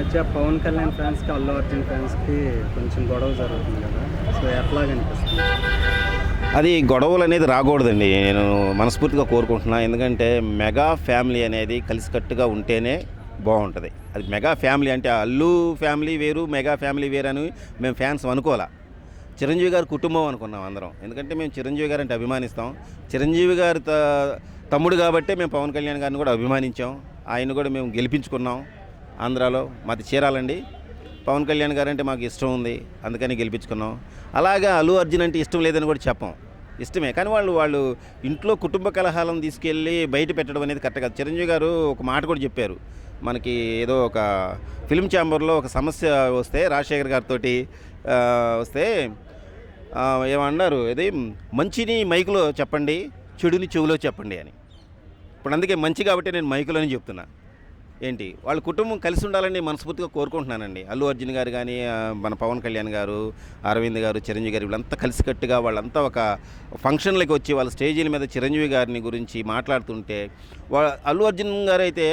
మధ్య పవన్ కళ్యాణ్ ఫ్యాన్స్‌కి, అల్లు అర్జున్ ఫ్యాన్స్‌కి కొంచెం గొడవ జరుగుతుంది కదా! సో, ఎట్లాగనిపిస్తుంది? అది గొడవలనేది రాకూడదండి. నేను మనస్ఫూర్తిగా కోరుకుంటున్నా. ఎందుకంటే మెగా ఫ్యామిలీ అనేది కలిసికట్టుగా ఉంటేనే బావుంటది. అది మెగా ఫ్యామిలీ అంటే అల్లు ఫ్యామిలీ వేరు, మెగా ఫ్యామిలీ వేరని మేము ఫ్యాన్స్ అనుకోలా. చిరంజీవి గారి కుటుంబం అనుకున్నాం అందరం. ఎందుకంటే మేము చిరంజీవి గారంటే అభిమానిస్తాం. చిరంజీవి గారి తమ్ముడు కాబట్టే మేము పవన్ కళ్యాణ్ గారిని కూడా అభిమానించాం. ఆయన్ని కూడా మేము గెలిపించుకున్నాం ఆంధ్రాలో. మాది చీరాలండి. పవన్ కళ్యాణ్ గారంటే మాకు ఇష్టం ఉంది, అందుకని గెలిపించుకున్నాం. అలాగా అల్లు అర్జున్ అంటే ఇష్టం లేదని కూడా చెప్పం. ఇష్టమే, కానీ వాళ్ళు ఇంట్లో కుటుంబ కలహాలను తీసుకెళ్ళి బయట పెట్టడం అనేది కరెక్ట్ కాదు. చిరంజీవి గారు ఒక మాట కూడా చెప్పారు. మనకి ఏదో ఒక ఫిల్మ్ ఛాంబర్లో ఒక సమస్య వస్తే రాజశేఖర్ గారితోటి వస్తే ఏమన్నారు, ఇది మంచిని మైకులో చెప్పండి, చెడుని చెవులో చెప్పండి అని. ఇప్పుడు అందుకే మంచి కాబట్టి నేను మైకులోనే చెప్తున్నా. ఏంటి వాళ్ళ కుటుంబం కలిసి ఉండాలని మనస్ఫూర్తిగా కోరుకుంటున్నానండి. అల్లు అర్జున్ గారు కానీ, మన పవన్ కళ్యాణ్ గారు, అరవింద్ గారు, చిరంజీవి గారు వీళ్ళంతా కలిసికట్టుగా వాళ్ళంతా ఒక ఫంక్షన్లకి వచ్చి వాళ్ళ స్టేజీల మీద చిరంజీవి గారిని గురించి మాట్లాడుతుంటే అల్లు అర్జున్ గారు అయితే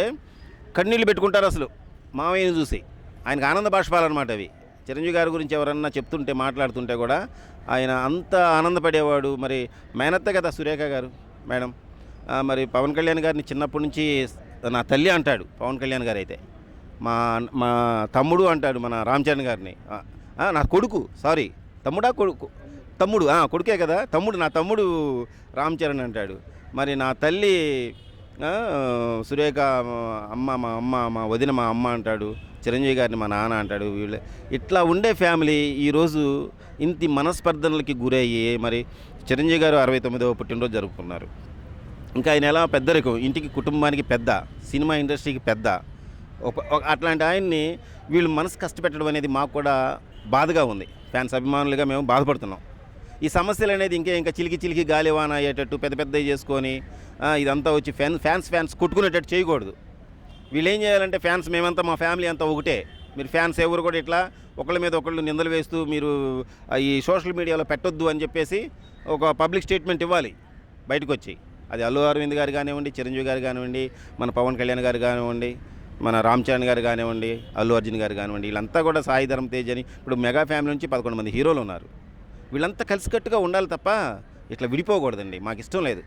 కన్నీళ్ళు పెట్టుకుంటారు అసలు మామయ్యని చూసి. ఆయనకు ఆనంద బాష్పాలన్నమాట అవి. చిరంజీవి గారి గురించి ఎవరన్నా చెప్తుంటే మాట్లాడుతుంటే కూడా ఆయన అంత ఆనందపడేవాడు. మరి మేనత్త కదా సురేఖ గారు మేడం. మరి పవన్ కళ్యాణ్ గారిని చిన్నప్పటి నుంచి నా తల్లి అంటాడు పవన్ కళ్యాణ్ గారు అయితే. మా మా తమ్ముడు అంటాడు మన రామ్ చరణ్ గారిని. నా కొడుకు, సారీ తమ్ముడా కొడుకు, తమ్ముడు కొడుకే కదా తమ్ముడు, నా తమ్ముడు రామ్ చరణ్ అంటాడు. మరి నా తల్లి సురేఖ అమ్మ, మా అమ్మ, మా వదిన మా అమ్మ అంటాడు. చిరంజీవి గారిని మా నాన్న అంటాడు. వీళ్ళు ఇట్లా ఉండే ఫ్యామిలీ ఈరోజు ఇంటి మనస్పర్ధలకి గురయ్యి మరి చిరంజీవి గారు 69వ పుట్టినరోజు జరుపుకున్నారు. ఇంకా ఆయన ఎలా పెద్దరికం, ఇంటికి కుటుంబానికి పెద్ద, సినిమా ఇండస్ట్రీకి పెద్ద. అట్లాంటి ఆయన్ని వీళ్ళు మనసు కష్టపెట్టడం అనేది మాకు కూడా బాధగా ఉంది. ఫ్యాన్స్ అభిమానులుగా మేము బాధపడుతున్నాం. ఈ సమస్యలు అనేది ఇంకా చిలికి గాలివాన అయ్యేటట్టు పెద్ద పెద్దవి చేసుకొని ఇదంతా వచ్చి ఫ్యాన్స్ కొట్టుకునేటట్టు చేయకూడదు. వీళ్ళు ఏం చేయాలంటే ఫ్యాన్స్ మేమంతా మా ఫ్యామిలీ అంతా ఒకటే. మీరు ఫ్యాన్స్ ఎవరు కూడా ఇట్లా ఒకళ్ళ మీద ఒకళ్ళు నిందలు వేస్తూ మీరు ఈ సోషల్ మీడియాలో పెట్టొద్దు అని చెప్పేసి ఒక పబ్లిక్ స్టేట్మెంట్ ఇవ్వాలి బయటకు వచ్చి. అది అల్లు అరవింద్ గారు కానివ్వండి, చిరంజీవి గారు కానివ్వండి, మన పవన్ కళ్యాణ్ గారు కానివ్వండి, మన రామ్ చరణ్ గారు కానివ్వండి, అల్లు అర్జున్ గారు కానివ్వండి, వీళ్ళంతా కూడా సాయి ధరమ్ తేజ్ అని ఇప్పుడు మెగా ఫ్యామిలీ నుంచి 11 మంది హీరోలు ఉన్నారు. వీళ్ళంతా కలిసికట్టుగా ఉండాలి తప్ప ఇట్లా విడిపోకూడదండి. మాకు ఇష్టం లేదు.